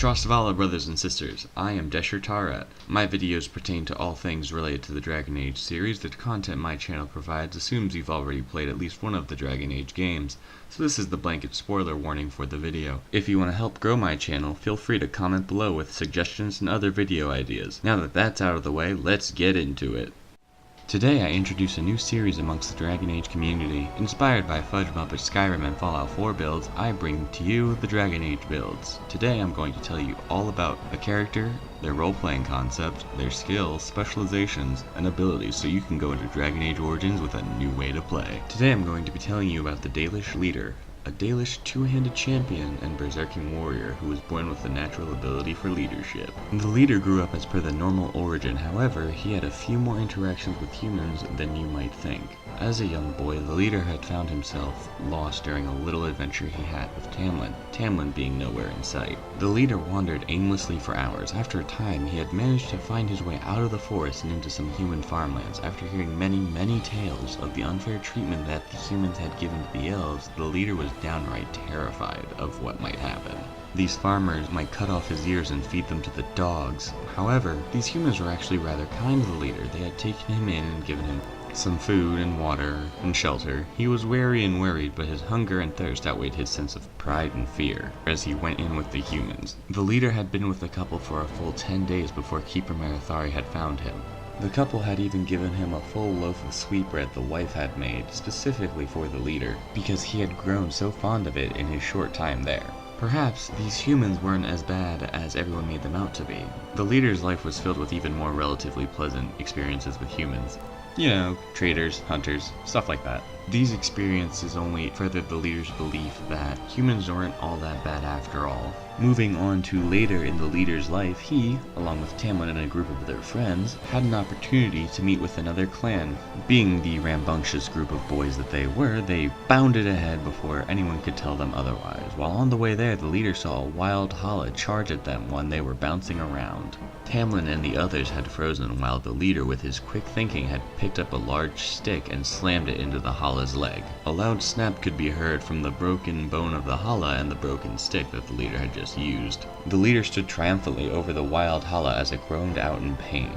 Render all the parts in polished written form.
Atrast Vala, brothers and sisters, I am Tarat. My videos pertain to all things related to the Dragon Age series. The content my channel provides assumes you've already played at least one of the Dragon Age games, so this is the blanket spoiler warning for the video. If you want to help grow my channel, feel free to comment below with suggestions and other video ideas. Now that that's out of the way, let's get into it. Today I introduce a new series amongst the Dragon Age community. Inspired by Fudge Muppet Skyrim and Fallout 4 builds, I bring to you the Dragon Age builds. Today I'm going to tell you all about a character, their role-playing concept, their skills, specializations, and abilities so you can go into Dragon Age Origins with a new way to play. Today I'm going to be telling you about the Dalish leader, a Dalish two-handed champion and berserking warrior who was born with the natural ability for leadership. The leader grew up as per the normal origin, however, he had a few more interactions with humans than you might think. As a young boy, the leader had found himself lost during a little adventure he had with Tamlin being nowhere in sight. The leader wandered aimlessly for hours. After a time, he had managed to find his way out of the forest and into some human farmlands. After hearing many tales of the unfair treatment that the humans had given to the elves, the leader was downright terrified of what might happen. These farmers might cut off his ears and feed them to the dogs. However, these humans were actually rather kind to the leader. They had taken him in and given him some food and water and shelter. He was wary and worried, but his hunger and thirst outweighed his sense of pride and fear as he went in with the humans. The leader had been with the couple for a full 10 days before Keeper Marithari had found him. The couple had even given him a full loaf of sweetbread the wife had made, specifically for the leader, because he had grown so fond of it in his short time there. Perhaps these humans weren't as bad as everyone made them out to be. The leader's life was filled with even more relatively pleasant experiences with humans. You know, traders, hunters, stuff like that. These experiences only furthered the leader's belief that humans weren't all that bad after all. Moving on to later in the leader's life, he, along with Tamlin and a group of their friends, had an opportunity to meet with another clan. Being the rambunctious group of boys that they were, they bounded ahead before anyone could tell them otherwise. While on the way there, the leader saw a wild Hala charge at them when they were bouncing around. Tamlin and the others had frozen while the leader, with his quick thinking, had picked up a large stick and slammed it into the Hala's leg. A loud snap could be heard from the broken bone of the Hala and the broken stick that the leader had just used. The leader stood triumphantly over the wild Hala as it groaned out in pain.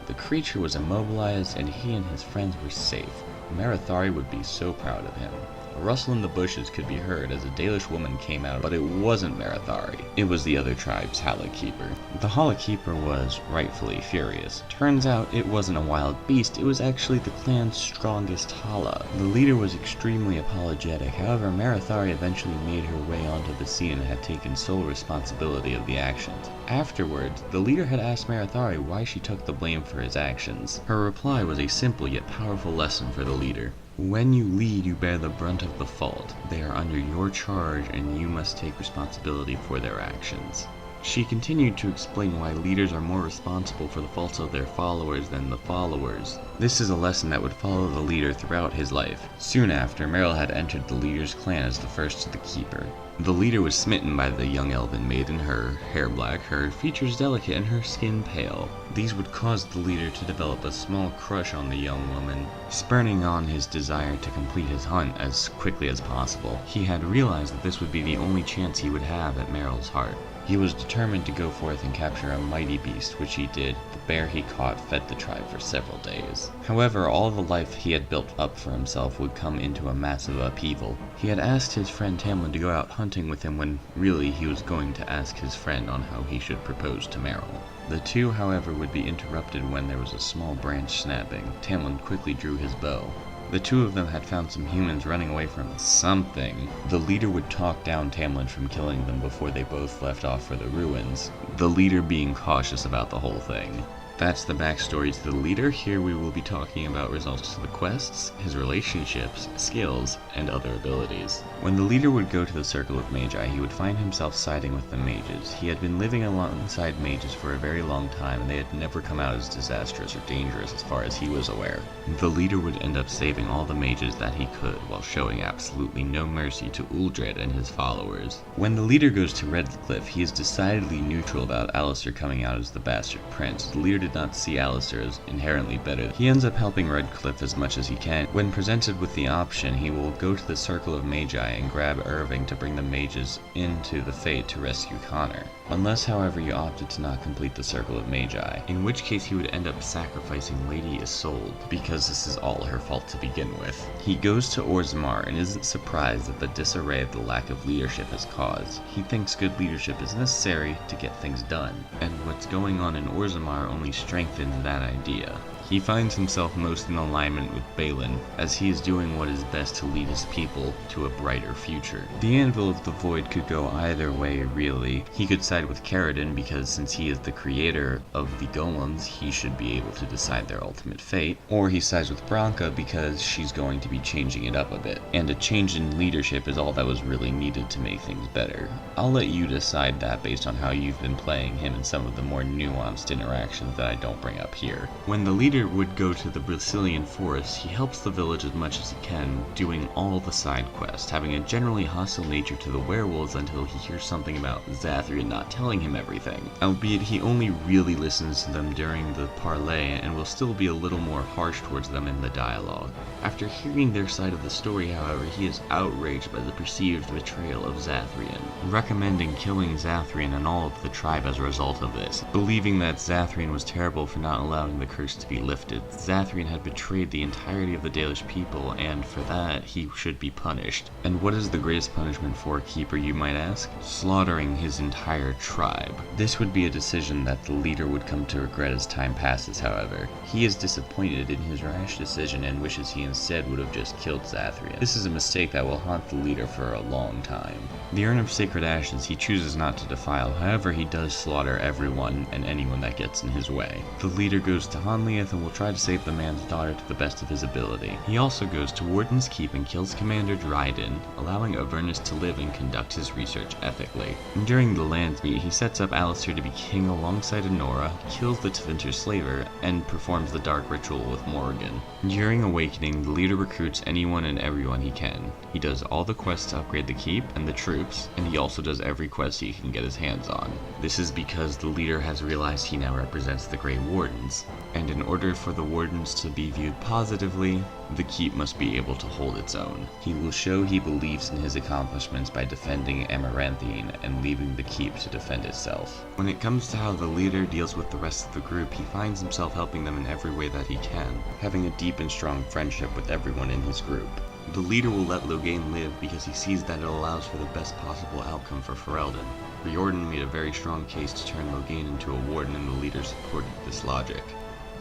The creature was immobilized and he and his friends were safe. Marithari would be so proud of him. A rustle in the bushes could be heard as a Dalish woman came out, but it wasn't Marithari. It was the other tribe's Hala Keeper. The Hala Keeper was rightfully furious. Turns out it wasn't a wild beast, it was actually the clan's strongest Hala. The leader was extremely apologetic, however Marithari eventually made her way onto the scene and had taken sole responsibility of the actions. Afterwards, the leader had asked Marithari why she took the blame for his actions. Her reply was a simple yet powerful lesson for the leader. When you lead, you bear the brunt of the fault. They are under your charge and you must take responsibility for their actions. She continued to explain why leaders are more responsible for the faults of their followers than the followers. This is a lesson that would follow the leader throughout his life. Soon after, Meryl had entered the leader's clan as the first to the Keeper. The leader was smitten by the young elven maiden, her hair black, her features delicate, and her skin pale. These would cause the leader to develop a small crush on the young woman, spurning on his desire to complete his hunt as quickly as possible. He had realized that this would be the only chance he would have at Meryl's heart. He was determined to go forth and capture a mighty beast, which he did. The bear he caught fed the tribe for several days. However, all the life he had built up for himself would come into a massive upheaval. He had asked his friend Tamlin to go out hunting with him when really he was going to ask his friend on how he should propose to Meryl. The two, however, would be interrupted when there was a small branch snapping. Tamlin quickly drew his bow. The two of them had found some humans running away from something. The leader would talk down Tamlin from killing them before they both left off for the ruins, the leader being cautious about the whole thing. That's the backstory to the leader. Here we will be talking about results to the quests, his relationships, skills, and other abilities. When the leader would go to the Circle of Magi, he would find himself siding with the mages. He had been living alongside mages for a very long time, and they had never come out as disastrous or dangerous as far as he was aware. The leader would end up saving all the mages that he could, while showing absolutely no mercy to Uldred and his followers. When the leader goes to Redcliffe, he is decidedly neutral about Alistair coming out as the bastard prince. The leader did not see Alistair as inherently better. He ends up helping Redcliffe as much as he can. When presented with the option, he will go to the Circle of Magi and grab Irving to bring the mages into the Fate to rescue Connor. Unless, however, you opted to not complete the Circle of Magi, in which case he would end up sacrificing Lady Isolde, because this is all her fault to begin with. He goes to Orzammar and isn't surprised at the disarray the lack of leadership has caused. He thinks good leadership is necessary to get things done, and what's going on in Orzammar only strengthens that idea. He finds himself most in alignment with Balin, as he is doing what is best to lead his people to a brighter future. The Anvil of the Void could go either way, really. He could side with Caridin, because since he is the creator of the golems, he should be able to decide their ultimate fate. Or he sides with Branka because she's going to be changing it up a bit, and a change in leadership is all that was really needed to make things better. I'll let you decide that based on how you've been playing him and some of the more nuanced interactions that I don't bring up here. When the leader would go to the Brazilian forest, he helps the village as much as he can, doing all the side quests, having a generally hostile nature to the werewolves until he hears something about Zathrian not telling him everything, albeit he only really listens to them during the parley and will still be a little more harsh towards them in the dialogue. After hearing their side of the story, however, he is outraged by the perceived betrayal of Zathrian, recommending killing Zathrian and all of the tribe as a result of this, believing that Zathrian was terrible for not allowing the curse to be lifted. Zathrian had betrayed the entirety of the Dalish people, and for that, he should be punished. And what is the greatest punishment for a keeper, you might ask? Slaughtering his entire tribe. This would be a decision that the leader would come to regret as time passes, however. He is disappointed in his rash decision and wishes he instead would have just killed Zathrian. This is a mistake that will haunt the leader for a long time. The Urn of Sacred Ashes he chooses not to defile, however he does slaughter everyone and anyone that gets in his way. The leader goes to Honleath and will try to save the man's daughter to the best of his ability. He also goes to Warden's Keep and kills Commander Dryden, allowing Avernus to live and conduct his research ethically. And during the Landsmeet, he sets up Alistair to be king alongside Honora, kills the Tevinter slaver, and performs the dark ritual with Morrigan. During Awakening, the leader recruits anyone and everyone he can. He does all the quests to upgrade the keep and the troops, and he also does every quest he can get his hands on. This is because the leader has realized he now represents the Grey Wardens, and in order for the Wardens to be viewed positively, the keep must be able to hold its own. He will show he believes in his accomplishments by defending Amaranthine and leaving the keep to defend itself. When it comes to how the leader deals with the rest of the group, he finds himself helping them in every way that he can, having a deep and strong friendship with everyone in his group. The leader will let Loghain live because he sees that it allows for the best possible outcome for Ferelden. Riordan made a very strong case to turn Loghain into a warden, and the leader supported this logic.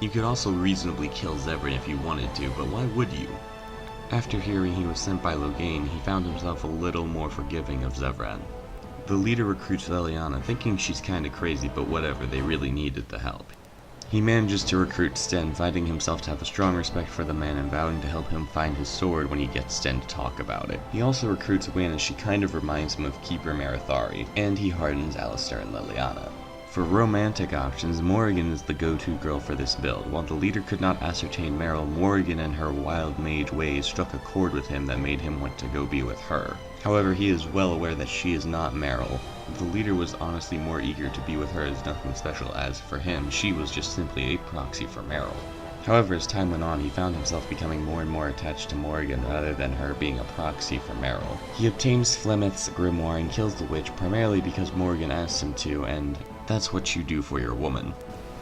You could also reasonably kill Zevran if you wanted to, but why would you? After hearing he was sent by Loghain, he found himself a little more forgiving of Zevran. The leader recruits Leliana, thinking she's kinda crazy, but whatever, they really needed the help. He manages to recruit Sten, finding himself to have a strong respect for the man and vowing to help him find his sword when he gets Sten to talk about it. He also recruits Wynne, as she kind of reminds him of Keeper Marithari, and he hardens Alistair and Leliana. For romantic options, Morrigan is the go-to girl for this build. While the leader could not ascertain Meryl, Morrigan and her wild mage ways struck a chord with him that made him want to go be with her. However, he is well aware that she is not Meryl. The leader was honestly more eager to be with her as nothing special, as for him, she was just simply a proxy for Meryl. However, as time went on, he found himself becoming more and more attached to Morrigan rather than her being a proxy for Meryl. He obtains Flemeth's grimoire and kills the witch primarily because Morrigan asked him to, and that's what you do for your woman.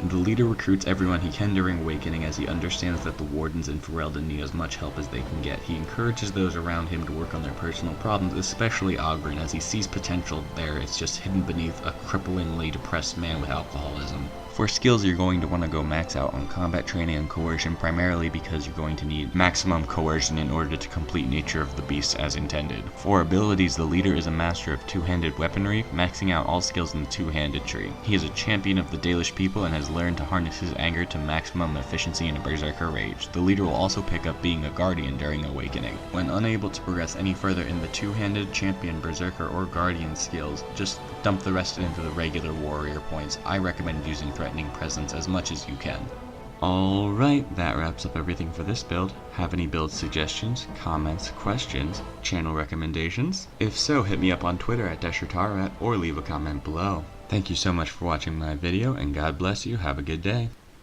The leader recruits everyone he can during Awakening, as he understands that the Wardens in Ferelden need as much help as they can get. He encourages those around him to work on their personal problems, especially Oghren, as he sees potential there. It's just hidden beneath a cripplingly depressed man with alcoholism. For skills, you're going to want to go max out on combat training and coercion, primarily because you're going to need maximum coercion in order to complete Nature of the Beast as intended. For abilities, the leader is a master of two-handed weaponry, maxing out all skills in the two-handed tree. He is a champion of the Dalish people and has learned to harness his anger to maximum efficiency in a berserker rage. The leader will also pick up being a guardian during Awakening. When unable to progress any further in the two-handed, champion, berserker, or guardian skills, just dump the rest into the regular warrior points. I recommend using threatening presence as much as you can. Alright, that wraps up everything for this build. Have any build suggestions, comments, questions, channel recommendations? If so, hit me up on Twitter at DesherTarat or leave a comment below. Thank you so much for watching my video, and God bless you. Have a good day.